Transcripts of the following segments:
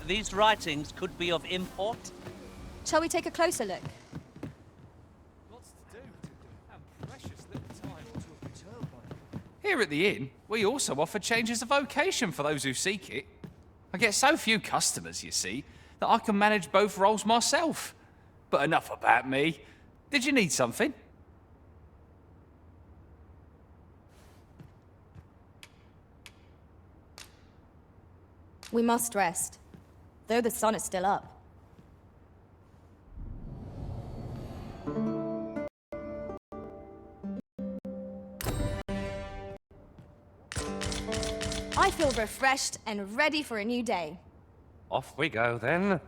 These writings could be of import. Shall we take a closer look? Lots to do. And precious little time to a return by. Here at the inn, we also offer changes of vocation for those who seek it. I get so few customers, you see, that I can manage both roles myself. But enough about me. Did you need something? We must rest, though the sun is still up. I feel refreshed and ready for a new day. Off we go, then.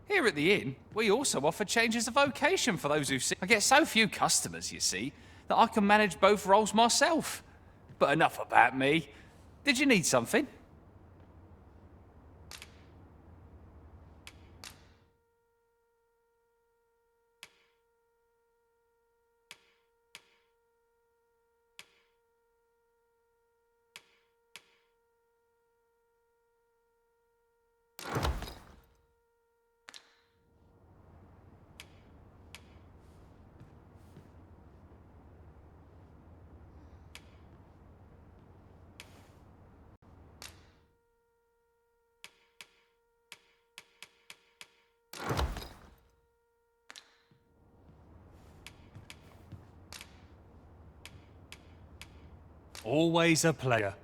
Here at the inn, we also offer changes of vocation for those who seek. I get so few customers, you see, that I can manage both roles myself. But enough about me. Did you need something? Always a pleasure.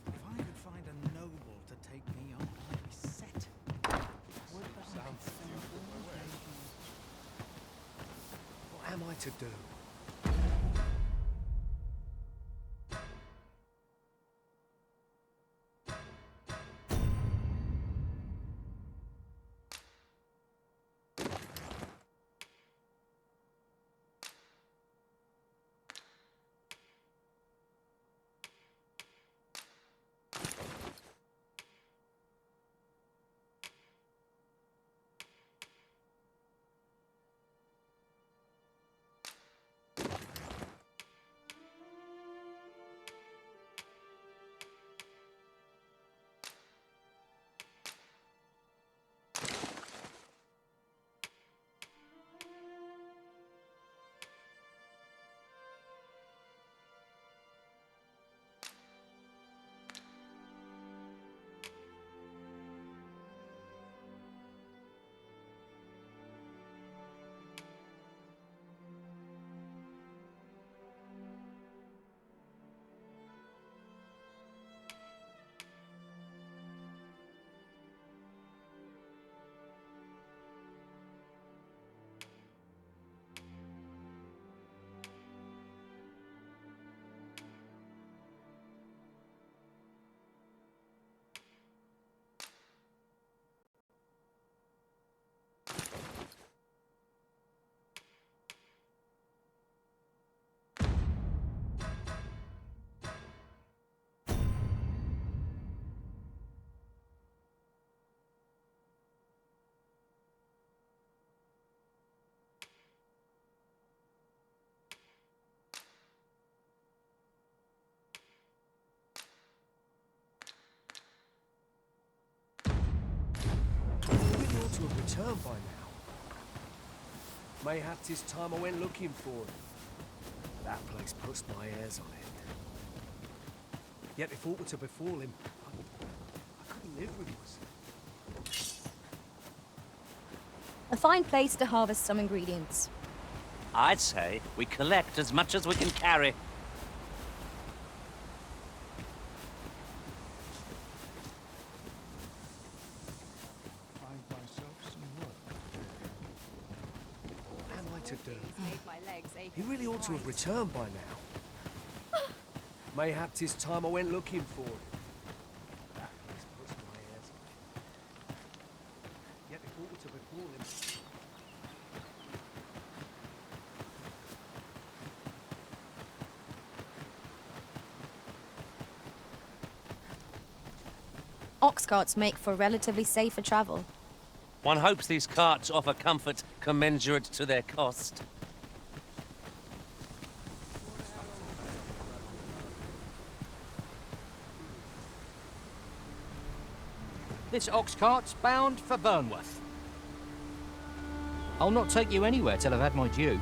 If I could find a noble to take me on, I'd be set. What am I to do? He ought to have returned by now. Mayhap 'tis time I went looking for him. That place puts my hairs on end. Yet if aught were to befall him, I couldn't live with myself. A fine place to harvest some ingredients. I'd say we collect as much as we can carry. Find myself some work. What am I to do? He really ought to have returned by now. Mayhap 'tis time I went looking for him. That place puts my hairs on end. Yet if aught were to befall him, Ox carts make for relatively safer travel. One hopes these carts offer comfort commensurate to their cost. This ox cart's bound for Burnworth. I'll not take you anywhere till I've had my due.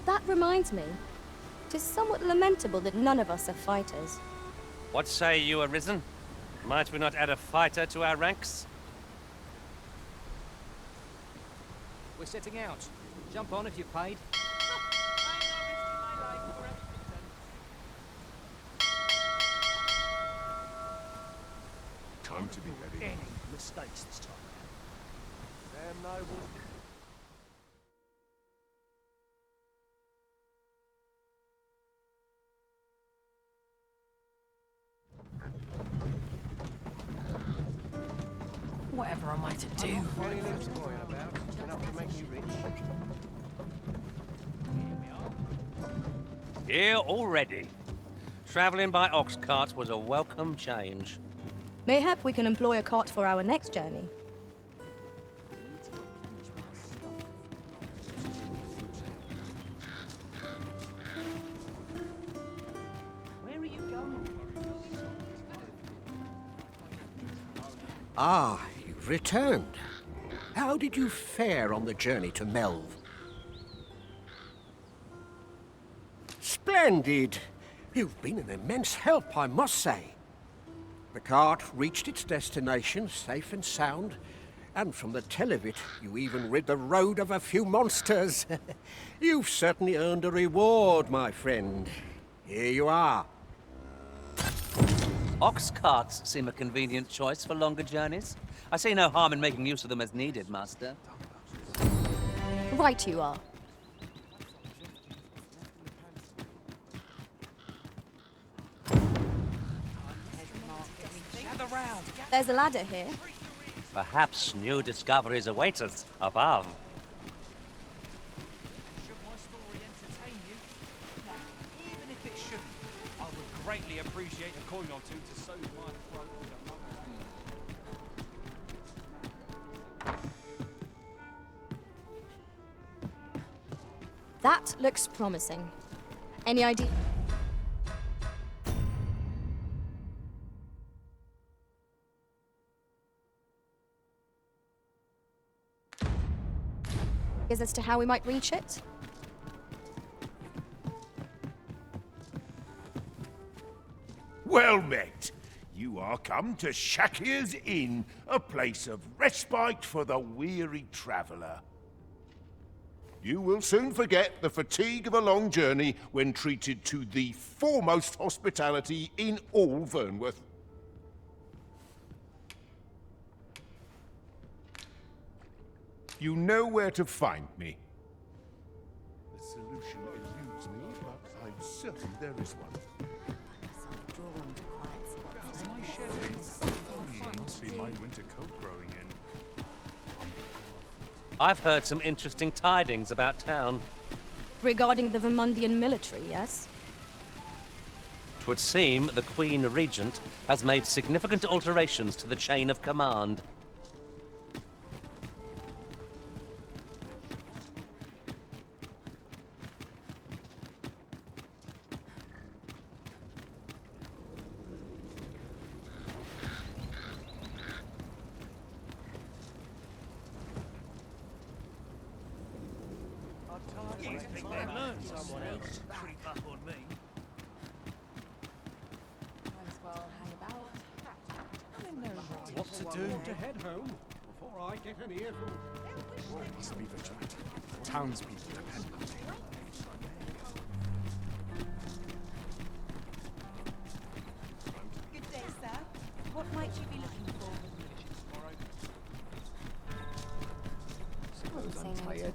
That reminds me. 'Tis somewhat lamentable that none of us are fighters. What say you, Arisen? Might we not add a fighter to our ranks? We're setting out. Jump on if you've paid. Time to be ready. Any mistakes this time. Damn noble. Whatever am I to do? Any lives worrying about enough to make you rich. Here already. Travelling by ox cart was a welcome change. Mayhap we can employ a cart for our next journey. Where are you going? Ah, you've returned. How did you fare on the journey to Melv? Splendid! You've been an immense help, I must say. The cart reached its destination safe and sound, and from the tell of it, you even rid the road of a few monsters. You've certainly earned a reward, my friend. Here you are. Ox carts seem a convenient choice for longer journeys. I see no harm in making use of them as needed, Master. Right you are. There's a ladder here. Perhaps new discoveries await us above. Should my story entertain you? Even if it shouldn't, I would greatly appreciate a coin or two to soothe my throat. That looks promising. Any idea? As to how we might reach it? Well met. You are come to Shakir's Inn, a place of respite for the weary traveller. You will soon forget the fatigue of a long journey when treated to the foremost hospitality in all Vernworth. You know where to find me. The solution eludes me, but I'm certain there is one. Must be my winter coat growing in. I've heard some interesting tidings about town. Regarding the Vermundian military, yes? 'Twould seem the Queen Regent has made significant alterations to the chain of command. What to do to head home before I get an earful. Must be vigilant. The townspeople depend on it. Good day, sir. What might you be looking for? Suppose I'm tired.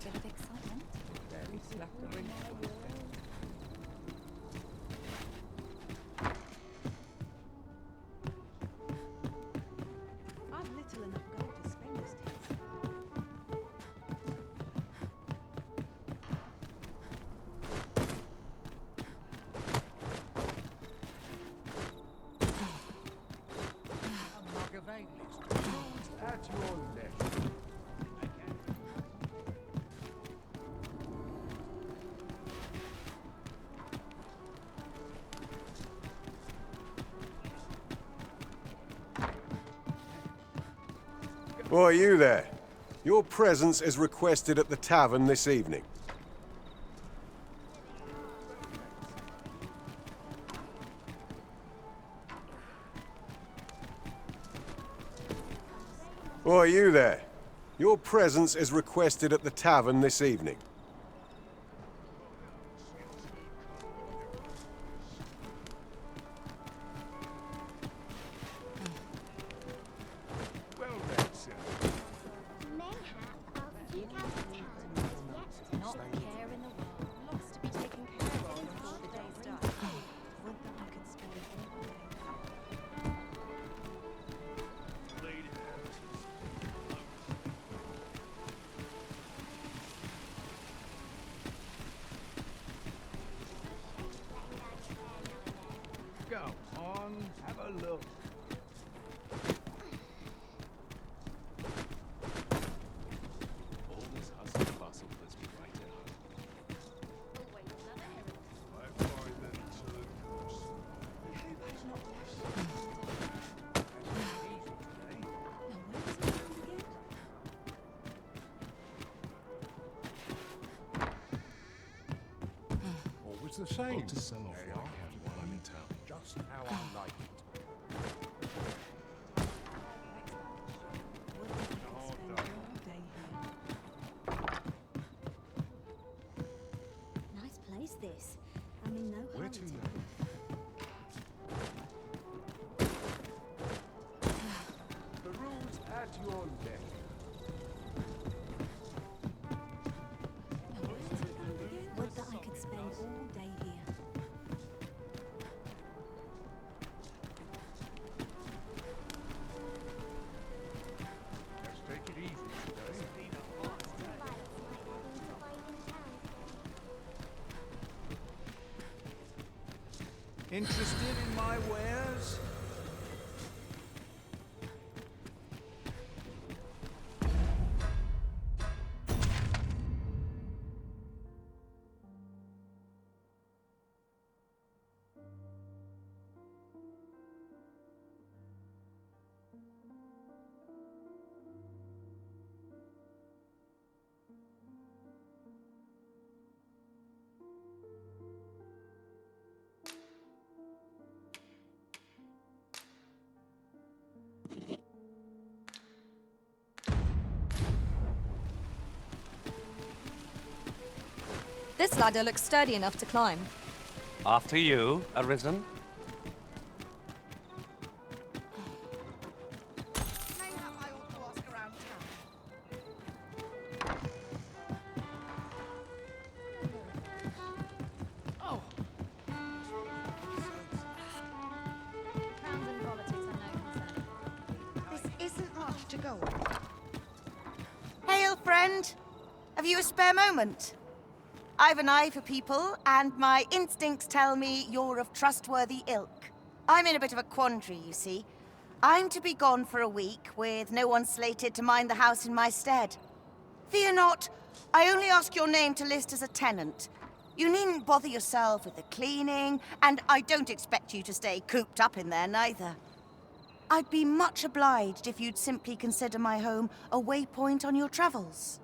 I've little enough gold to spend this days. At your left. Why, you there. Your presence is requested at the tavern this evening. Why, you there. Your presence is requested at the tavern this evening. Well met, sir. Not a care in the world. Lots to be taken care of before the day's done. Would that I could spend all day. Go on, have a look. All this hustle and bustle puts me right at home. I find that it's Always the same. Got to sell off what I can while I'm in town. just how I like it. Nice place, this. I'm in no Where hurry to to. now? The room's at your left. Would that I could spend all day here. Let's take it easy today. Interested in my wares? This ladder looks sturdy enough to climb. After you, Arisen. This isn't much to go on. Hail, friend. Have you a spare moment? I've an eye for people, and my instincts tell me you're of trustworthy ilk. I'm in a bit of a quandary, you see. I'm to be gone for a week, with no one slated to mind the house in my stead. Fear not, I only ask your name to list as a tenant. You needn't bother yourself with the cleaning, and I don't expect you to stay cooped up in there neither. I'd be much obliged if you'd simply consider my home a waypoint on your travels.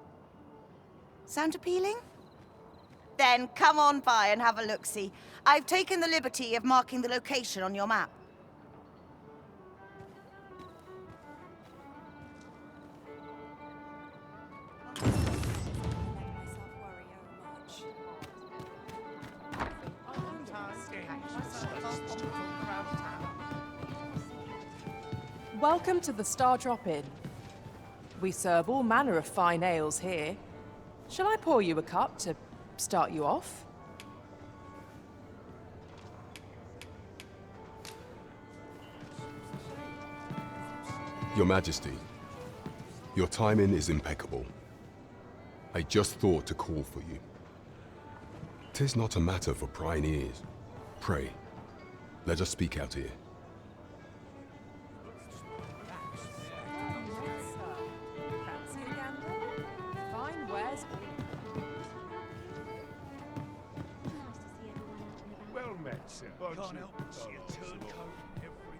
Sound appealing? Then come on by and have a look-see. I've taken the liberty of marking the location on your map. Welcome to the Star Drop Inn. We serve all manner of fine ales here. Shall I pour you a cup to start you off? Your Majesty, your timing is impeccable. I just thought to call for you. 'Tis not a matter for prying ears. Pray, let us speak out here.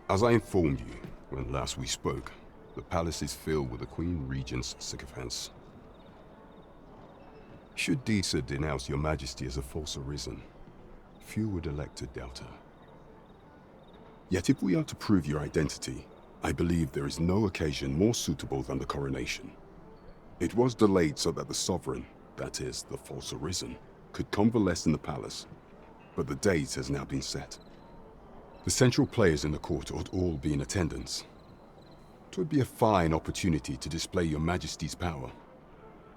As I informed you when last we spoke, the palace is filled with the Queen Regent's sycophants. Should Disa denounce your majesty as a false arisen, few would elect to doubt her. Yet if we are to prove your identity, I believe there is no occasion more suitable than the coronation. It was delayed so that the sovereign, that is, the false arisen, could convalesce in the palace, but the date has now been set. The central players in the court ought all be in attendance. 'Twould be a fine opportunity to display your majesty's power.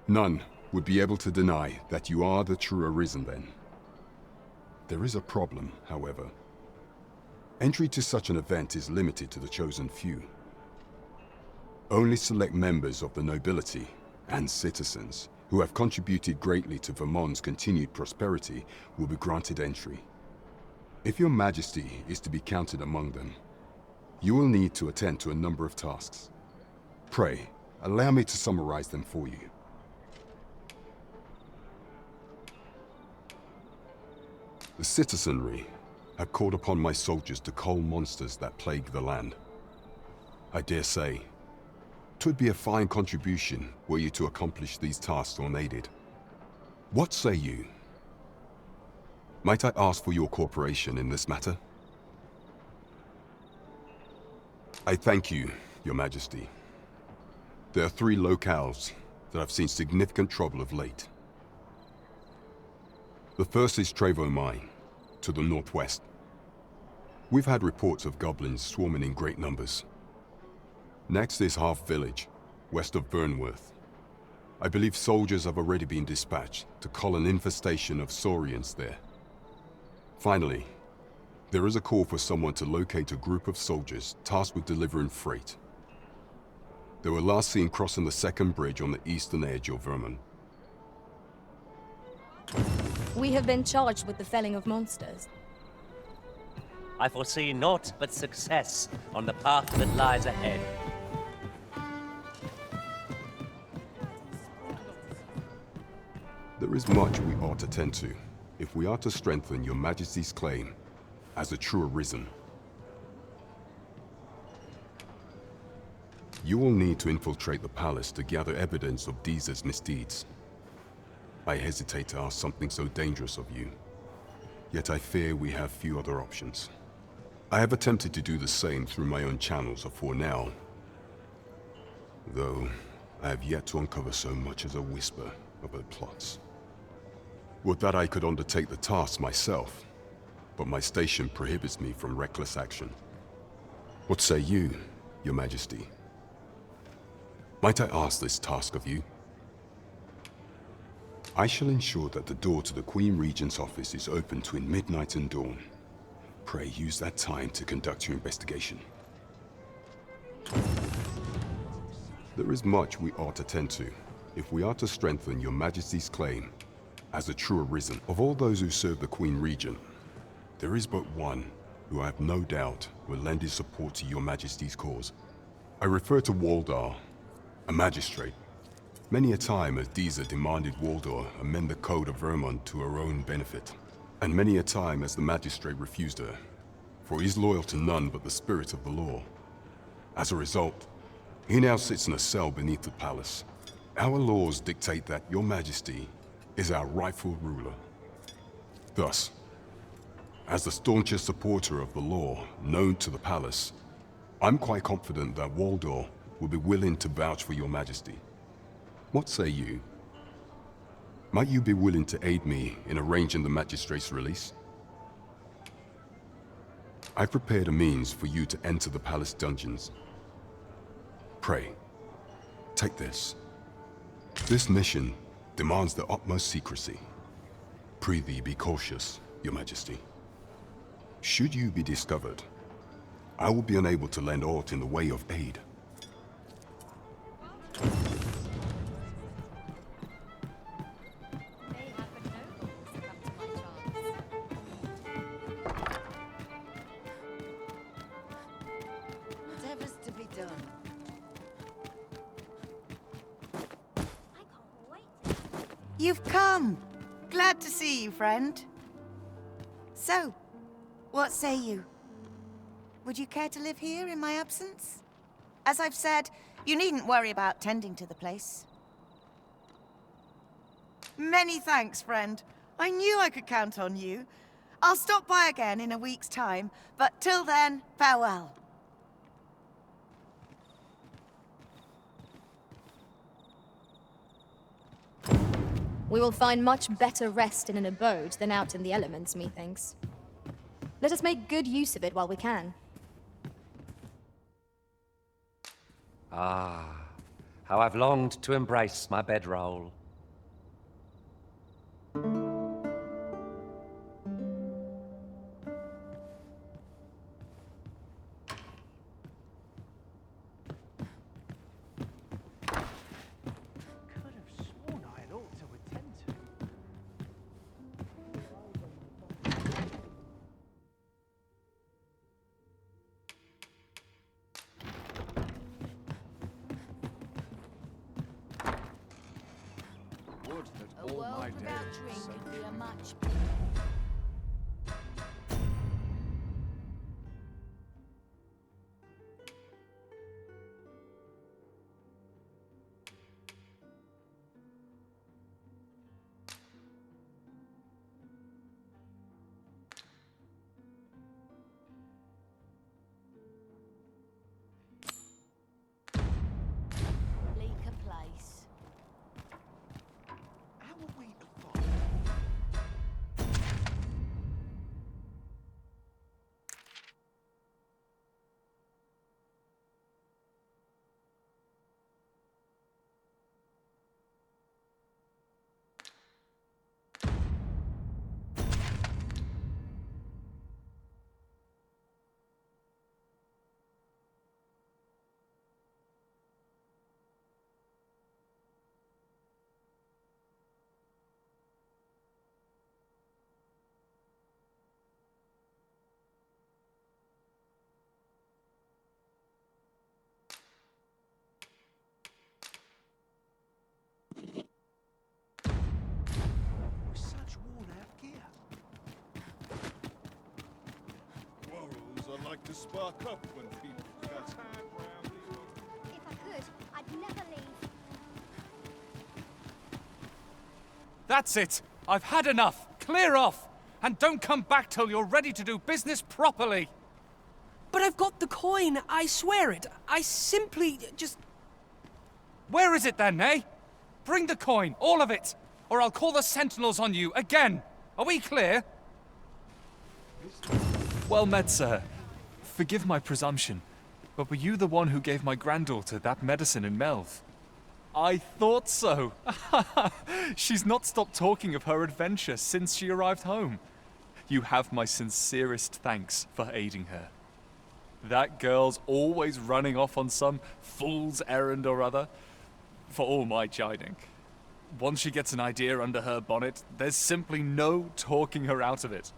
None would be able to deny that you are the true arisen then. There is a problem, however. Entry to such an event is limited to the chosen few. Only select members of the nobility and citizens who have contributed greatly to Vermont's continued prosperity will be granted entry. If your majesty is to be counted among them, you will need to attend to a number of tasks. Pray, allow me to summarize them for you. The citizenry have called upon my soldiers to cull monsters that plague the land. I dare say, 'twould be a fine contribution were you to accomplish these tasks unaided. What say you? Might I ask for your cooperation in this matter? I thank you, your majesty. There are 3 locales that have seen significant trouble of late. The first is Trevo Mine, to the northwest. We've had reports of goblins swarming in great numbers. Next is Half Village, west of Burnworth. I believe soldiers have already been dispatched to cull an infestation of saurians there. Finally, there is a call for someone to locate a group of soldiers tasked with delivering freight. They were last seen crossing the second bridge on the eastern edge of Vermont. We have been charged with the felling of monsters. I foresee naught but success on the path that lies ahead. There is much we ought to tend to if we are to strengthen your majesty's claim as a true arisen. You will need to infiltrate the palace to gather evidence of Disa's misdeeds. I hesitate to ask something so dangerous of you, yet I fear we have few other options. I have attempted to do the same through my own channels afore now, though I have yet to uncover so much as a whisper of her plots. Would that I could undertake the task myself, but my station prohibits me from reckless action. What say you, your majesty? Might I ask this task of you? I shall ensure that the door to the Queen Regent's office is open between midnight and dawn. Pray use that time to conduct your investigation. There is much we ought to tend to if we are to strengthen your majesty's claim as a true arisen. Of all those who serve the Queen Regent, there is but one who I have no doubt will lend his support to your majesty's cause. I refer to Waldar, a magistrate. Many a time has Disa demanded Waldar amend the code of Vermont to her own benefit, and many a time has the magistrate refused her, for he is loyal to none but the spirit of the law. As a result, he now sits in a cell beneath the palace. Our laws dictate that your majesty is our rightful ruler. Thus, as the staunchest supporter of the law known to the palace, I'm quite confident that Waldor will be willing to vouch for your majesty. What say you? Might you be willing to aid me in arranging the magistrate's release? I've prepared a means for you to enter the palace dungeons. Pray, take this. This mission demands the utmost secrecy. Prithee be cautious, your majesty. Should you be discovered, I will be unable to lend aught in the way of aid. Whatever's to be done. You've come. Glad to see you, friend. So, What say you? Would you care to live here in my absence? As I've said, you needn't worry about tending to the place. Many thanks, friend. I knew I could count on you. I'll stop by again in a week's time, but till then, farewell. We will find much better rest in an abode than out in the elements, methinks. Let us make good use of it while we can. Ah, how I've longed to embrace my bedroll. A world without drink could be a much bleaker place. How are we to find? With such worn-out gear. Quarrels are like to spark up when people got hand round the If I could, I'd never leave. That's it! I've had enough! Clear off! And don't come back till you're ready to do business properly! But I've got the coin, I swear it. I simply just... Where is it then, eh? Bring the coin, all of it, or I'll call the sentinels on you again. Are we clear? Well met, sir. Forgive my presumption, but were you the one who gave my granddaughter that medicine in Melv? I thought so. She's not stopped talking of her adventure since she arrived home. You have my sincerest thanks for aiding her. That girl's always running off on some fool's errand or other, for all my chiding. Once she gets an idea under her bonnet, there's simply no talking her out of it.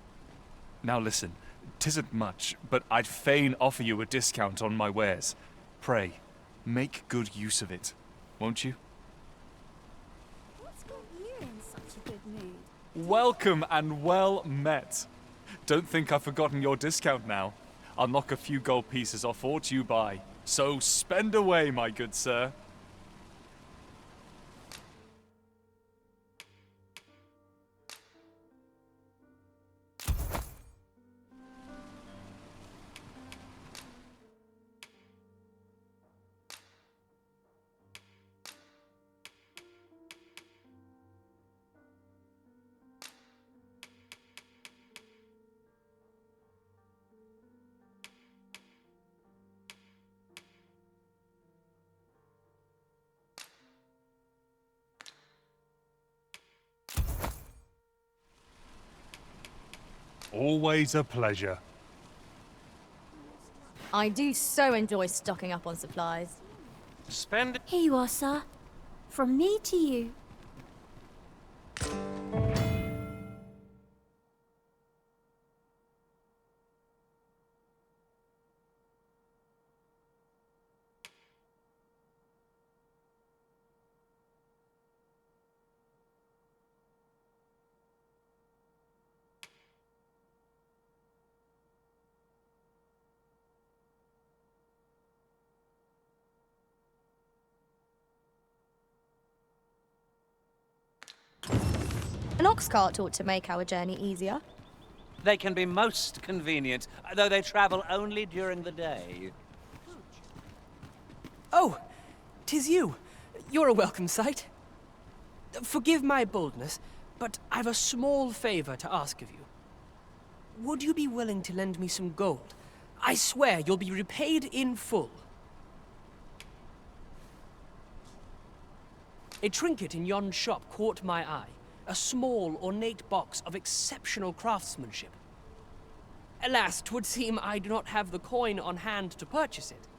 Now listen, 'tisn't much, but I'd fain offer you a discount on my wares. Pray, make good use of it, won't you? What's got you in such a good mood? Welcome and well met. Don't think I've forgotten your discount now. I'll knock a few gold pieces off aught you buy. So spend away, my good sir. Always a pleasure. I do so enjoy stocking up on supplies. Spend Here you are, sir. From me to you. An ox cart ought to make our journey easier. They can be most convenient, though they travel only during the day. Oh, 'tis you. You're a welcome sight. Forgive my boldness, but I've a small favor to ask of you. Would you be willing to lend me some gold? I swear you'll be repaid in full. A trinket in yon shop caught my eye. A small, ornate box of exceptional craftsmanship. Alas, 'twould seem I do not have the coin on hand to purchase it.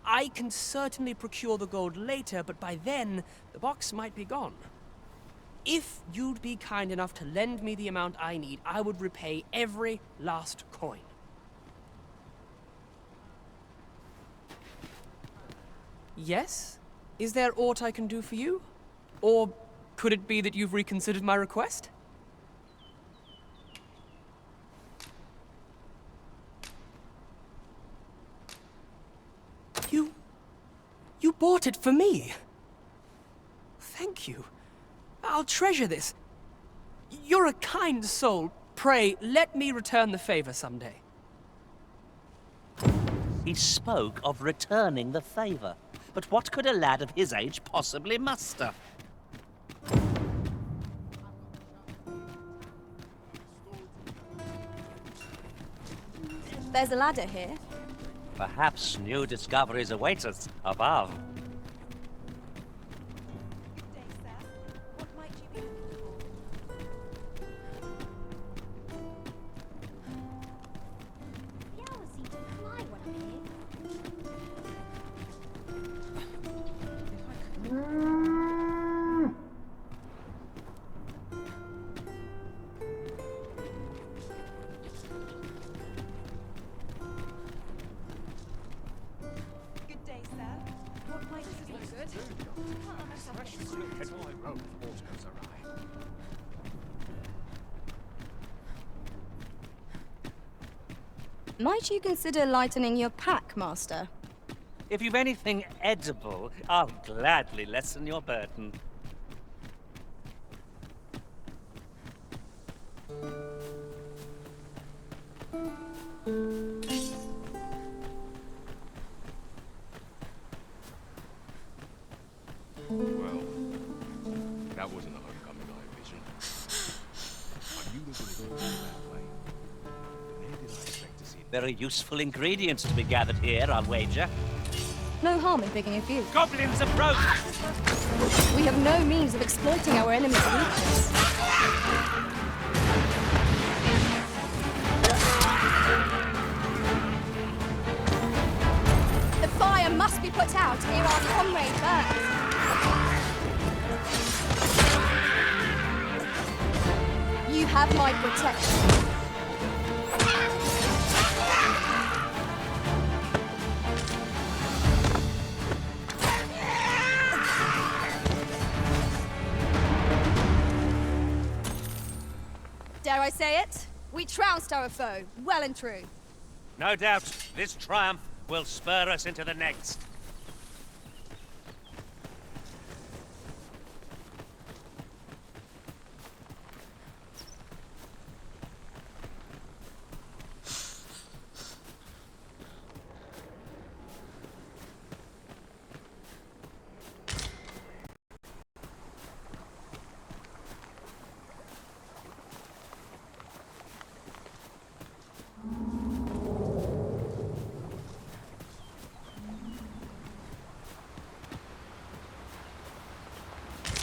I can certainly procure the gold later, but by then, the box might be gone. If you'd be kind enough to lend me the amount I need, I would repay every last coin. Yes? Is there aught I can do for you? Or could it be that you've reconsidered my request? You bought it for me. Thank you. I'll treasure this. You're a kind soul. Pray, let me return the favor someday. He spoke of returning the favor. But what could a lad of his age possibly muster? There's a ladder here. Perhaps new discoveries await us above. Might you consider lightening your pack, Master? If you've anything edible, I'll gladly lessen your burden. Well, that wasn't the homecoming I envisioned. I knew there was going to go that way. Where did I expect to see Very useful ingredients to be gathered here, I'll wager. No harm in picking a few. Goblins approach! We have no means of exploiting our enemy's weakness. The fire must be put out ere our comrade burns. You have my protection. Dare I say it? We trounced our foe, well and true. No doubt, this triumph will spur us into the next.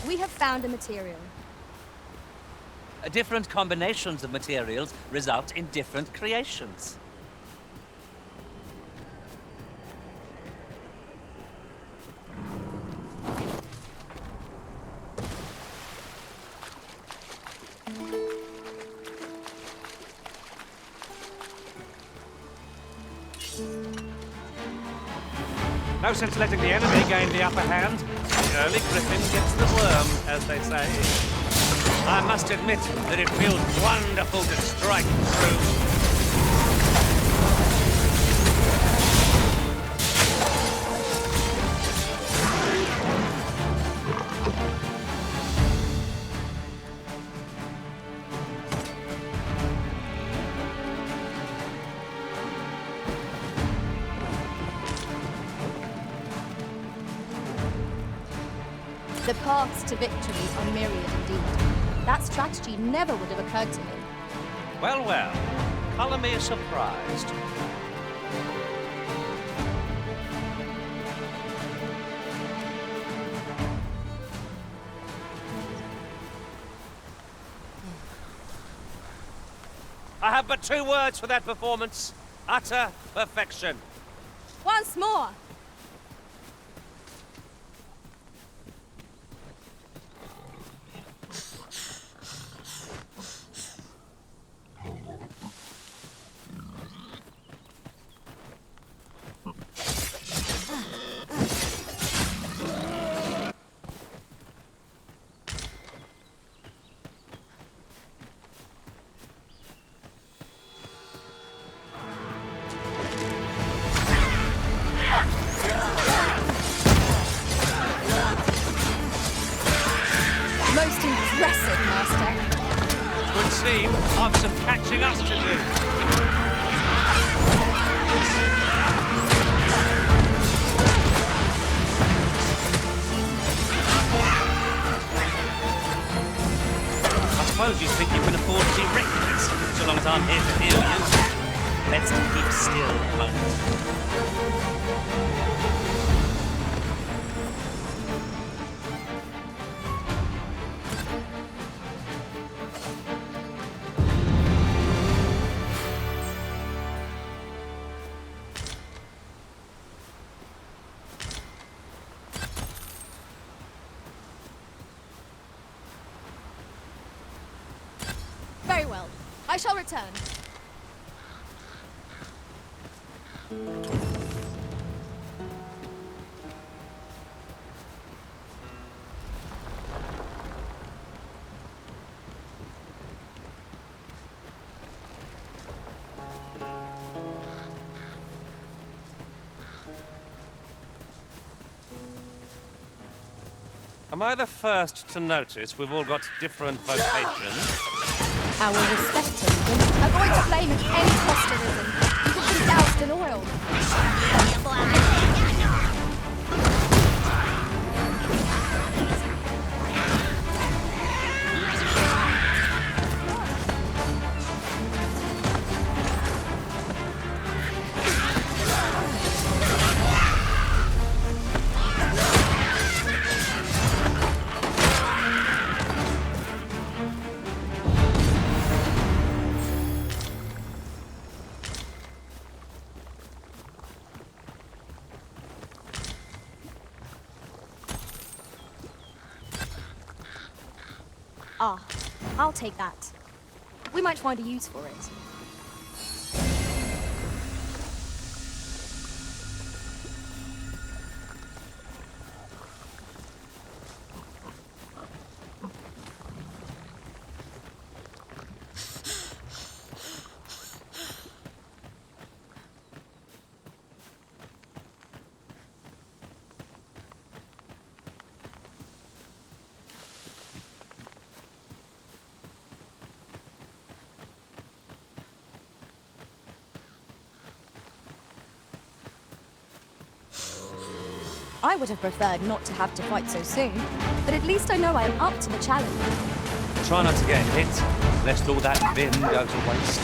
We have found a material. Different combinations of materials result in different creations. No sense letting the enemy gain the upper hand. The early griffin gets the worm, as they say. I must admit that it feels wonderful to strike true. The paths to victory are myriad indeed. That strategy never would have occurred to me. Well, well. Colour me surprised. I have but two words for that performance. Utter perfection. Once more! Most impressive, Master. Would seem I've some catching up to do. I suppose you think you can afford to be reckless, so long as I'm here to heal you. Let's keep still a moment. Very well. I shall return. Am I the first to notice we've all got different vocations? I will respect him. Avoid the flame at any cost arisen. You could be doused in oil. Ah, I'll take that. We might find a use for it. I would have preferred not to have to fight so soon, but at least I know I am up to the challenge. Try not to get hit, lest all that vim go to waste.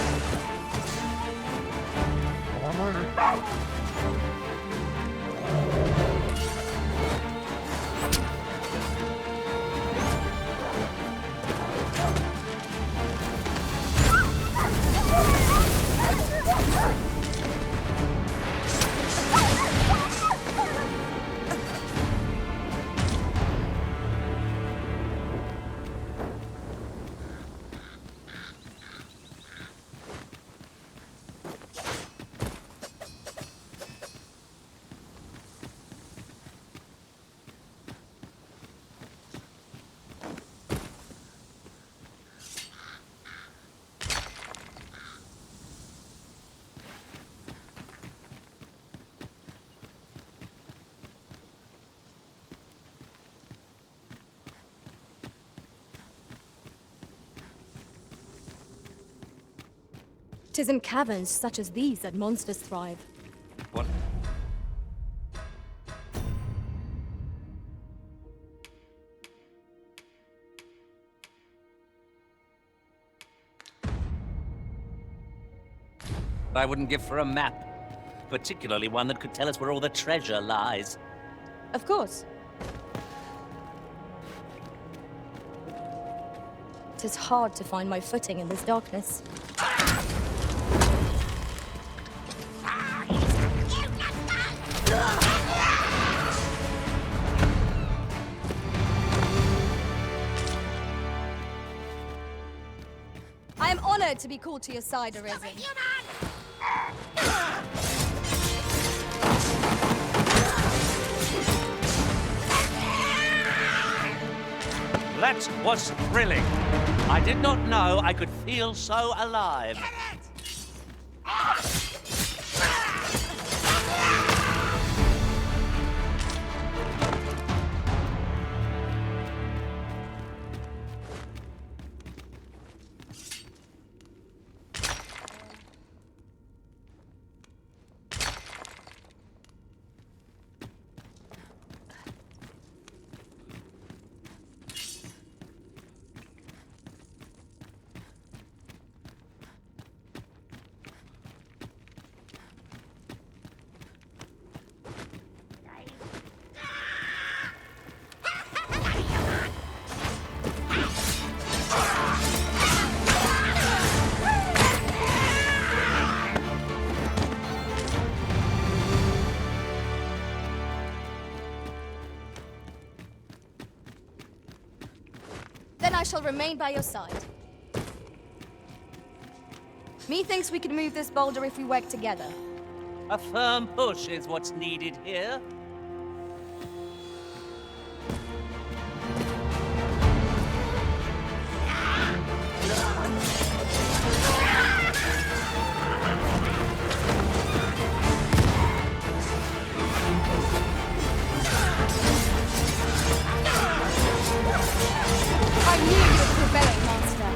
Tis in caverns such as these that monsters thrive. What? I wouldn't give for a map. Particularly one that could tell us where all the treasure lies. Of course. 'Tis hard to find my footing in this darkness. I am honored to be called to your side, Arisen. That was thrilling. I did not know I could feel so alive. Then I shall remain by your side. Methinks we could move this boulder if we work together. A firm push is what's needed here. I knew you would prevail, Master.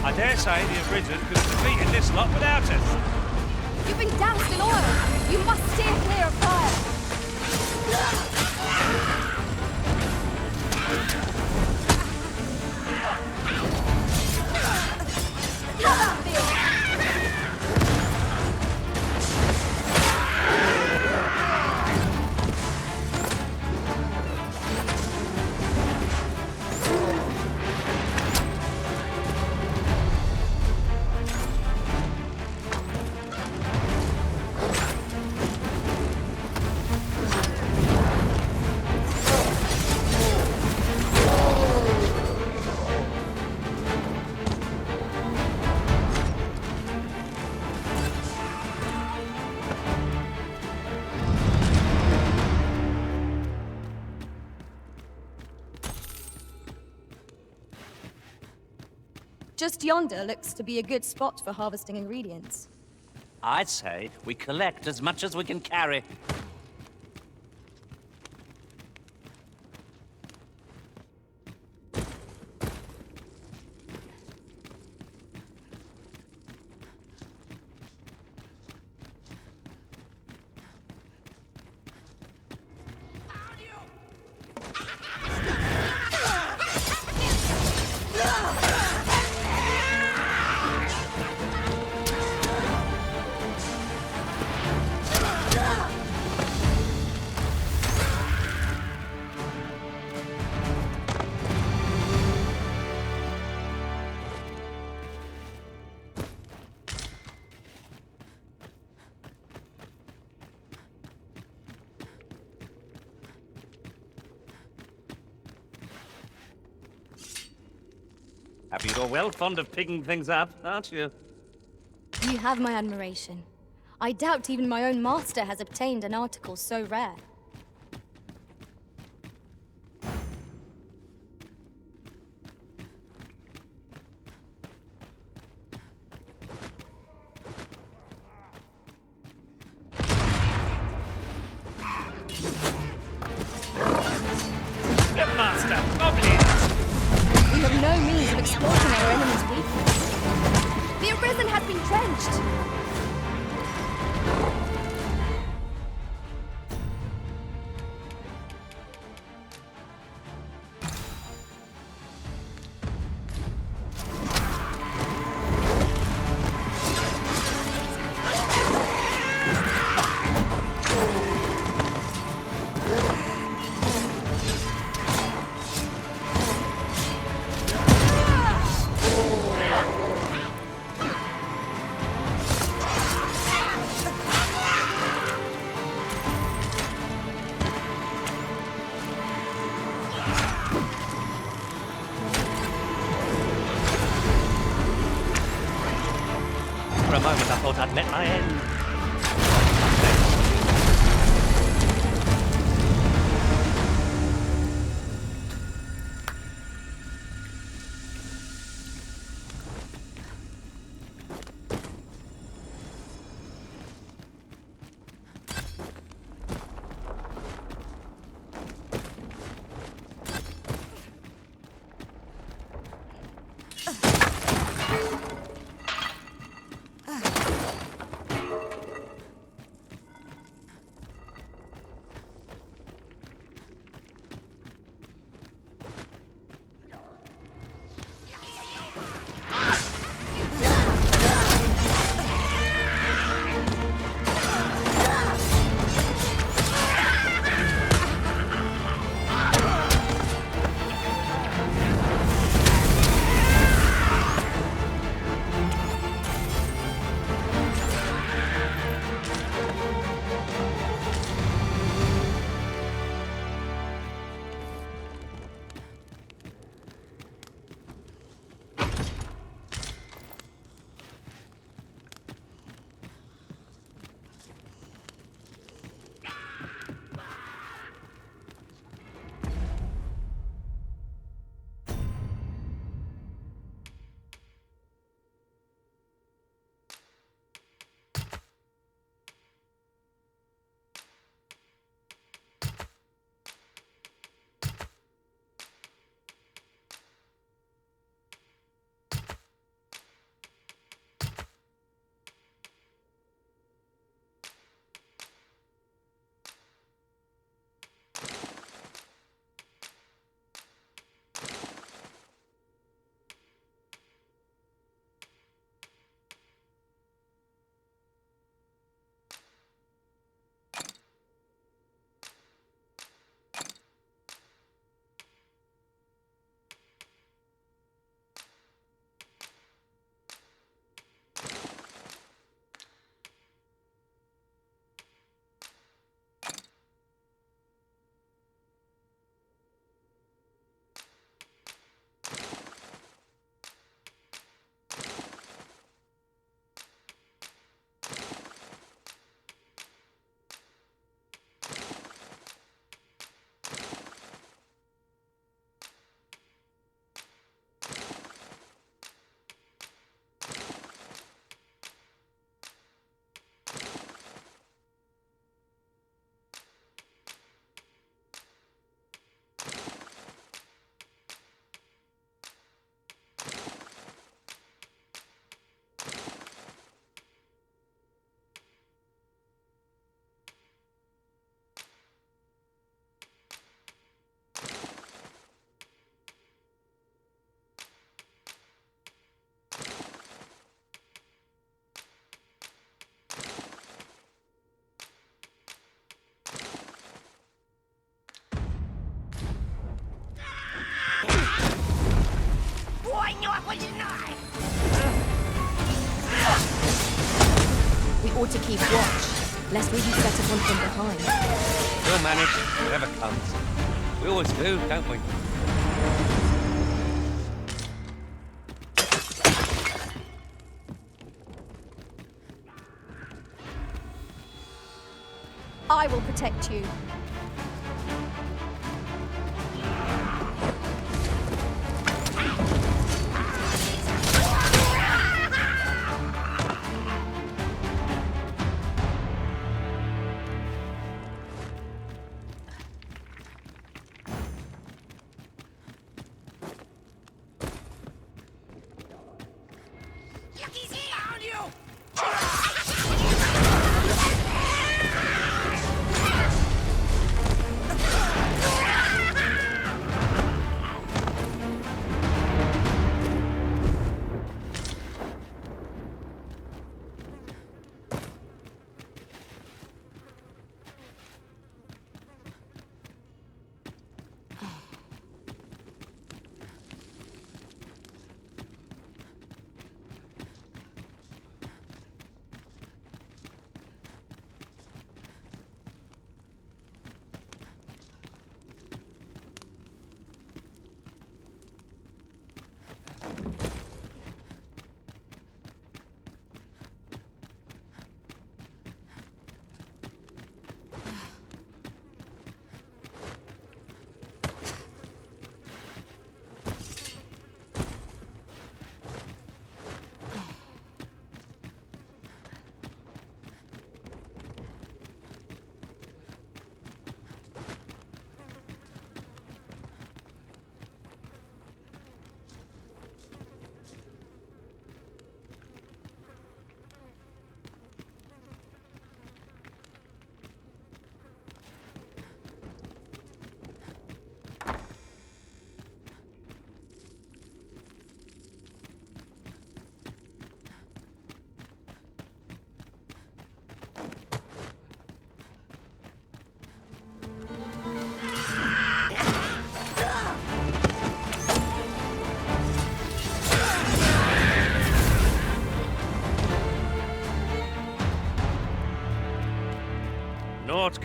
I dare say the Arisen could have defeated this lot without us. You've been doused in oil. You must steer clear of fire. Just yonder looks to be a good spot for harvesting ingredients. I'd say we collect as much as we can carry. Happy you're well fond of picking things up, aren't you? You have my admiration. I doubt even my own master has obtained an article so rare. Good master, goblins! We have no means of exploiting our enemy's weakness. The Arisen has been drenched! thought I'd met my end. We ought to keep watch, lest we be set upon from behind. We'll manage, whatever comes. We always do, don't we? I will protect you.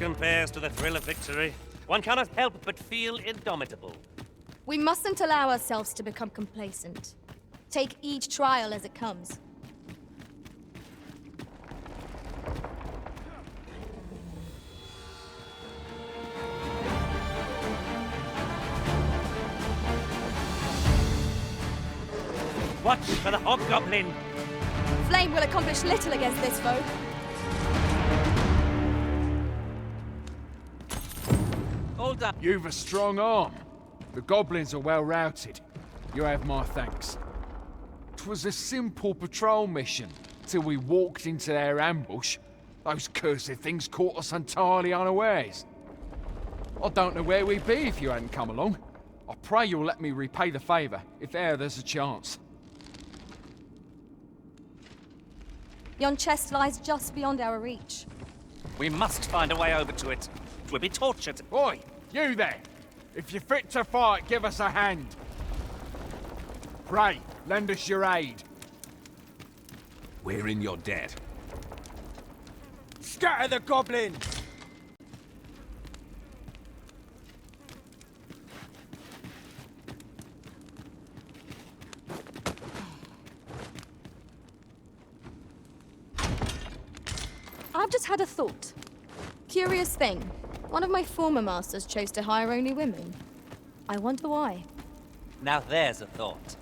compares to the thrill of victory. One cannot help but feel indomitable. We mustn't allow ourselves to become complacent. Take each trial as it comes. Watch for the hobgoblin! Flame will accomplish little against this foe. Hold up! You've a strong arm. The goblins are well routed. You have my thanks. 'Twas a simple patrol mission, till we walked into their ambush. Those cursed things caught us entirely unawares. I don't know where we'd be if you hadn't come along. I pray you'll let me repay the favour, if e'er there's a chance. Yon chest lies just beyond our reach. We must find a way over to it. We'll be tortured. Oi, you there! If you're fit to fight, give us a hand. Pray, lend us your aid. We're in your debt. Scatter the goblins! I've just had a thought. Curious thing. One of my former masters chose to hire only women. I wonder why. Now there's a thought.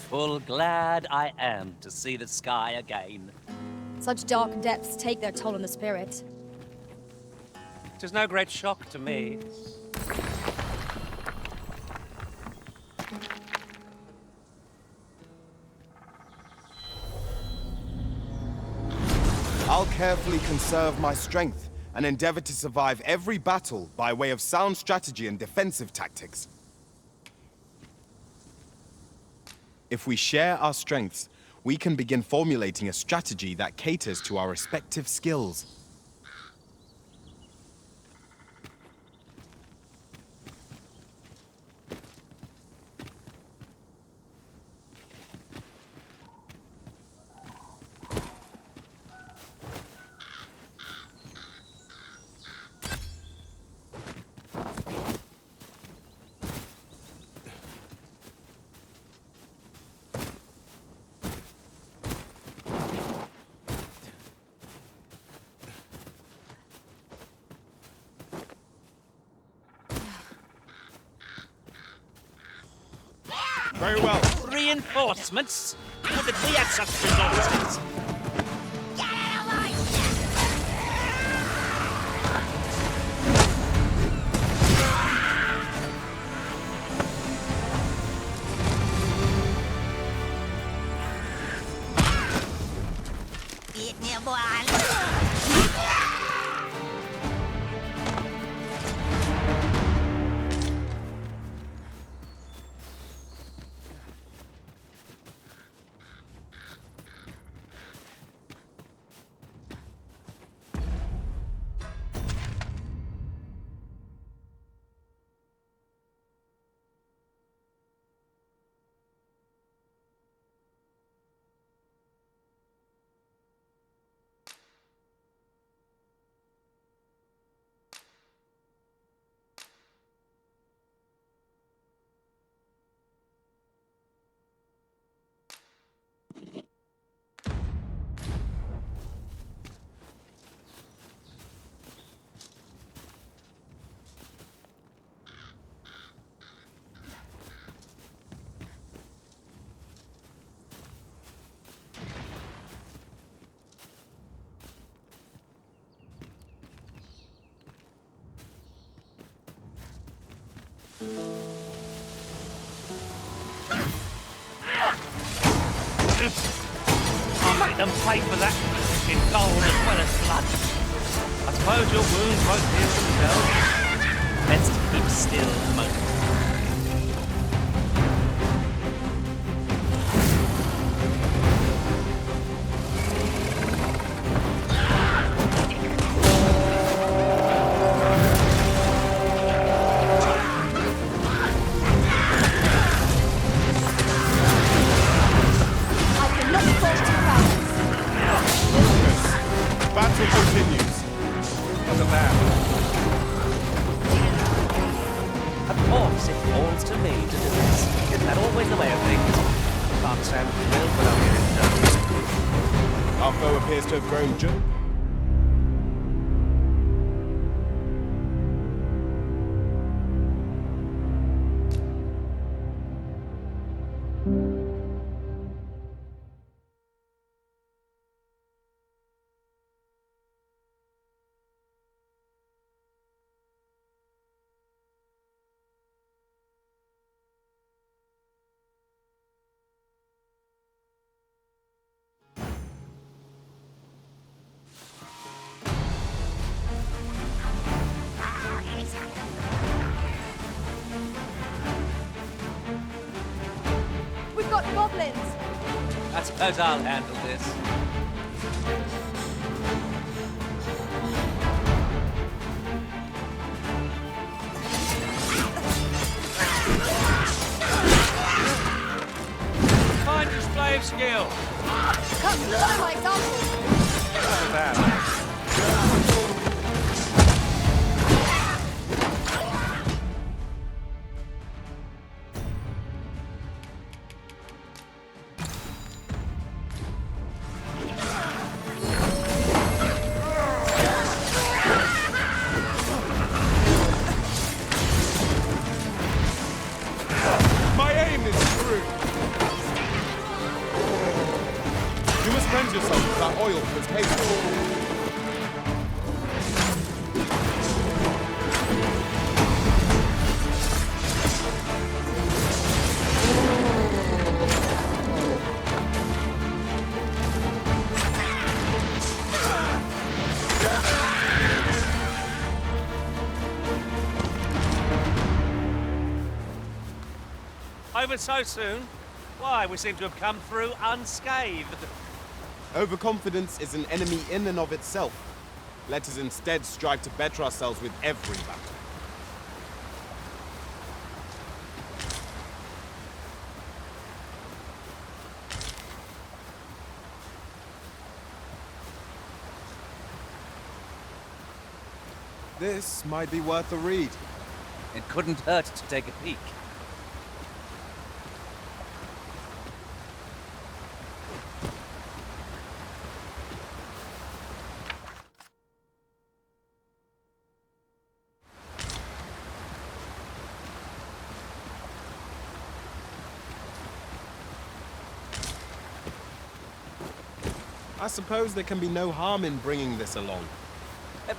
Full glad I am to see the sky again. Such dark depths take their toll on the spirit. 'Tis no great shock to me. I'll carefully conserve my strength and endeavor to survive every battle by way of sound strategy and defensive tactics. If we share our strengths, we can begin formulating a strategy that caters to our respective skills. Very well. Reinforcements? Would that we had such resources? I'll make them pay for that in gold as well as blood. I suppose your wounds won't heal themselves. Let's keep still a moment. Battle continues. Look at that. Of course, it falls to me to do this. Isn't that always the way of things? Can't say we will, but I'll get it done. Our foe appears to have grown We've got goblins! I suppose I'll handle this. Fine display of skill. Come, follow my example! Look at that. My aim is through. You must cleanse yourself with that oil from its paste. Over so soon? Why, we seem to have come through unscathed. Overconfidence is an enemy in and of itself. Let us instead strive to better ourselves with every battle. This might be worth a read. It couldn't hurt to take a peek. I suppose there can be no harm in bringing this along.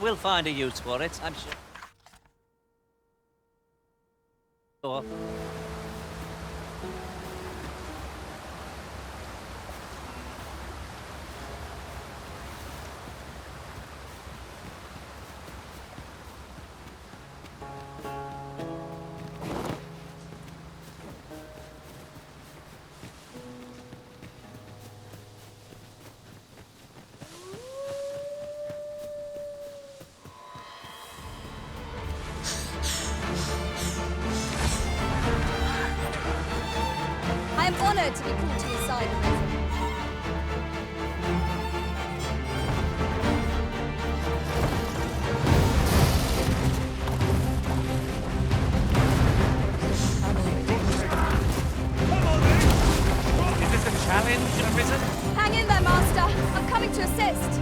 We'll find a use for it, I'm sure. I am honored to be called to your side, Nathan. Is this a challenge, Arisen? Hang in there, Master. I'm coming to assist.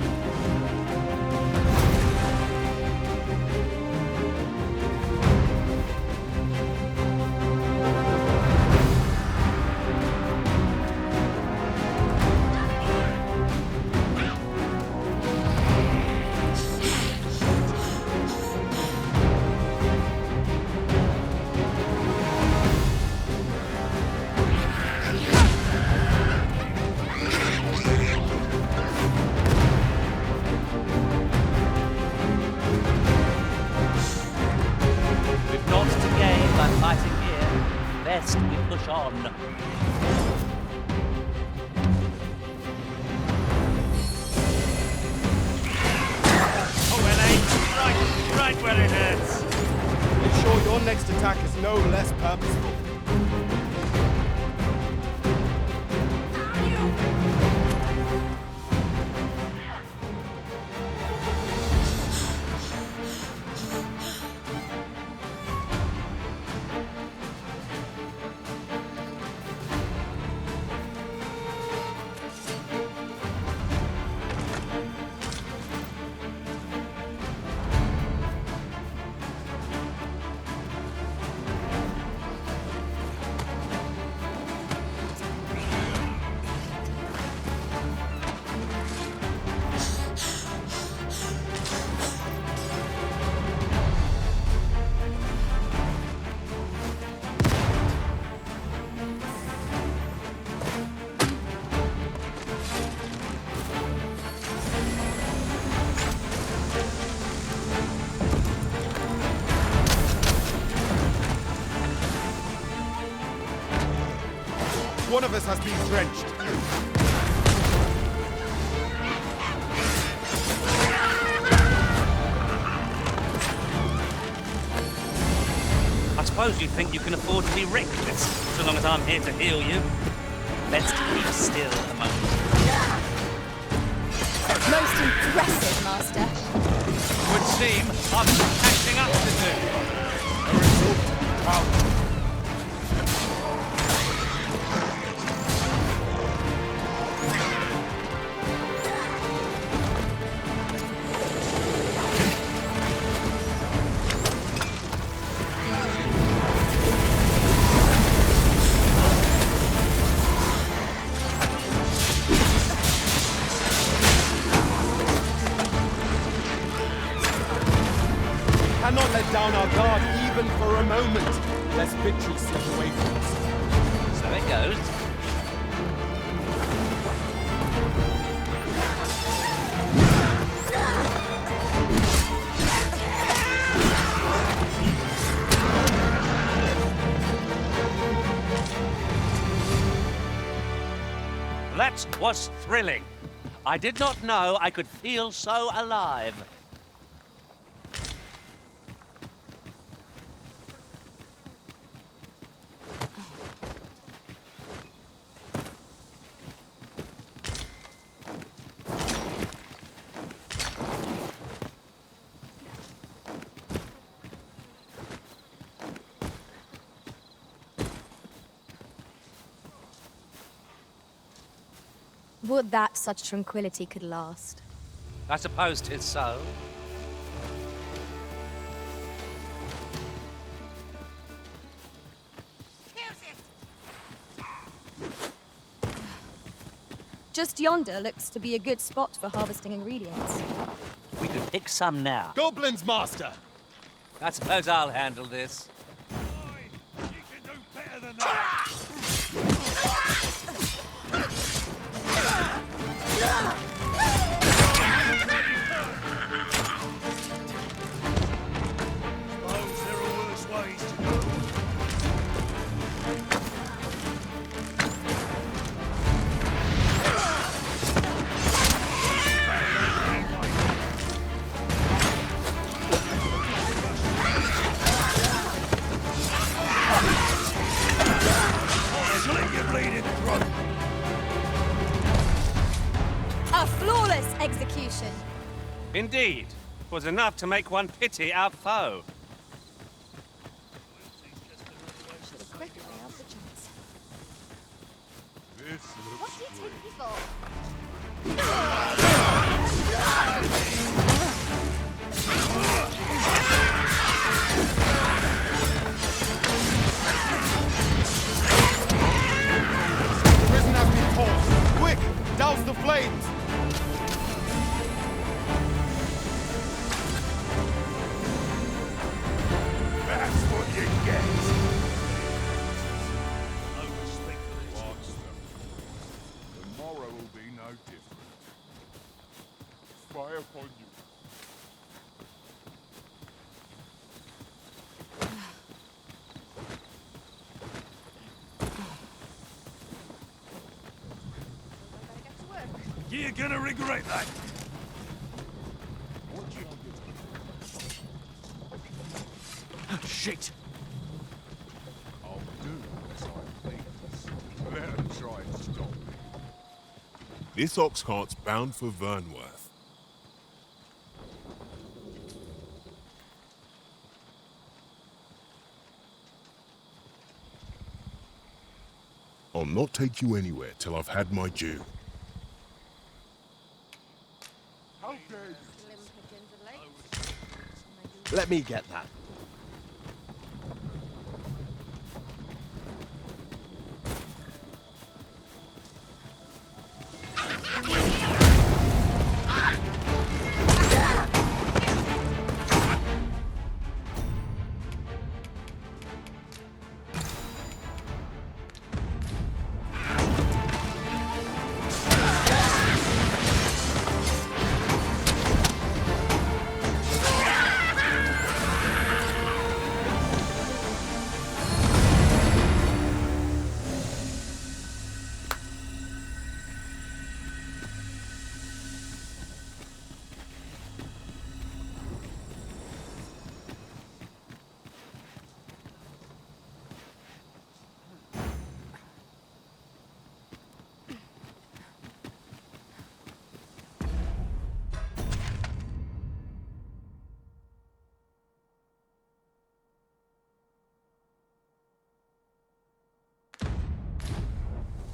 where it hurts. Ensure your next attack is no less purposeful. One of us has been drenched. I suppose you think you can afford to be reckless, so long as I'm here to heal you. Let's keep still a moment. Most impressive, Master. Would seem I've some catching up to do. A result proud. Cannot let down our guard even for a moment, lest victory slip away from us. So it goes. That was thrilling. I did not know I could feel so alive. Would that such tranquility could last. I suppose 'tis so. Just yonder looks to be a good spot for harvesting ingredients. We could pick some now. Goblins, Master! I suppose I'll handle this. A flawless execution. Indeed. Was enough to make one pity our foe. What's he taking me for? Prison has been caught. Quick, douse the flames! That's what you get. No respect for this monster. Tomorrow will be no different. Fire upon you. You're gonna regret that. shit! I'll do as I please. Let them try and stop me. This ox cart's bound for Vernworth. I'll not take you anywhere till I've had my due. How dare you? Let me get that.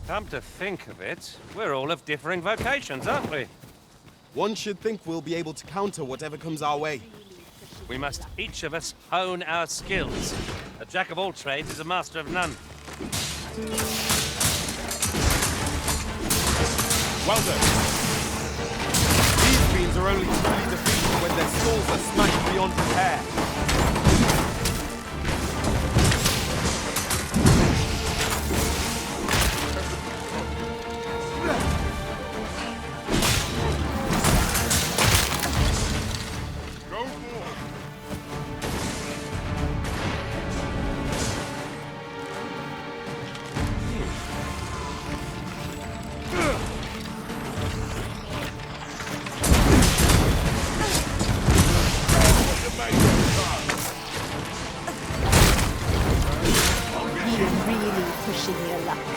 Come to think of it, we're all of differing vocations, aren't we? One should think we'll be able to counter whatever comes our way. We must each of us hone our skills. A jack of all trades is a master of none. Well done. These fiends are only truly defeated when their skulls are smashed beyond repair.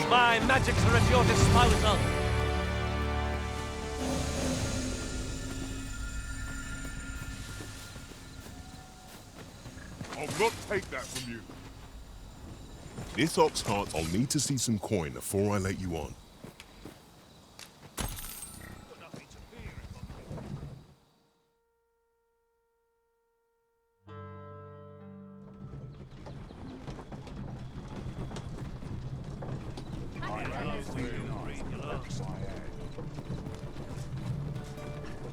My magics are at your disposal. I'll not take that from you. This ox cart, I'll need to see some coin before I let you on.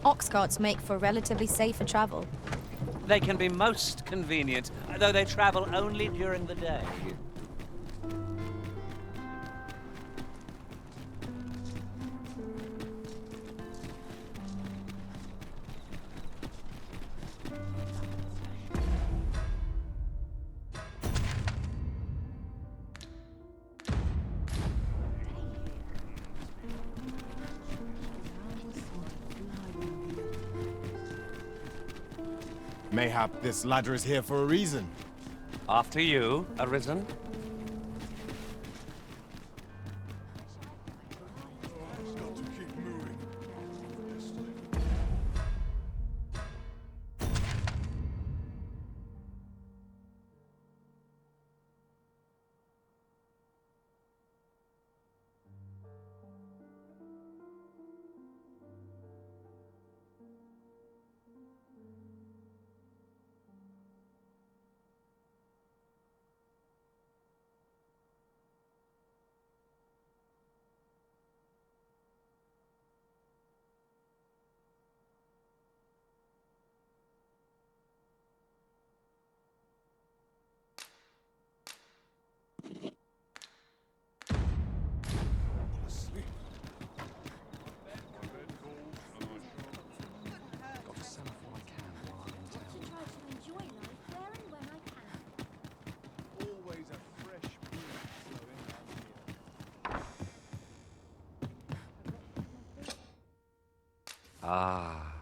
Ox carts make for relatively safer travel. They can be most convenient, though they travel only during the day. Mayhap this ladder is here for a reason. After you, Arisen. Got to keep moving. Ah,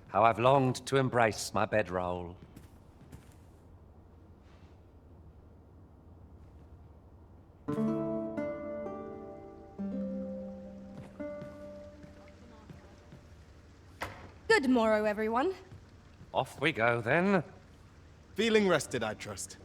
how I've longed to embrace my bedroll. Good morrow, everyone. Off we go, then. Feeling rested, I trust.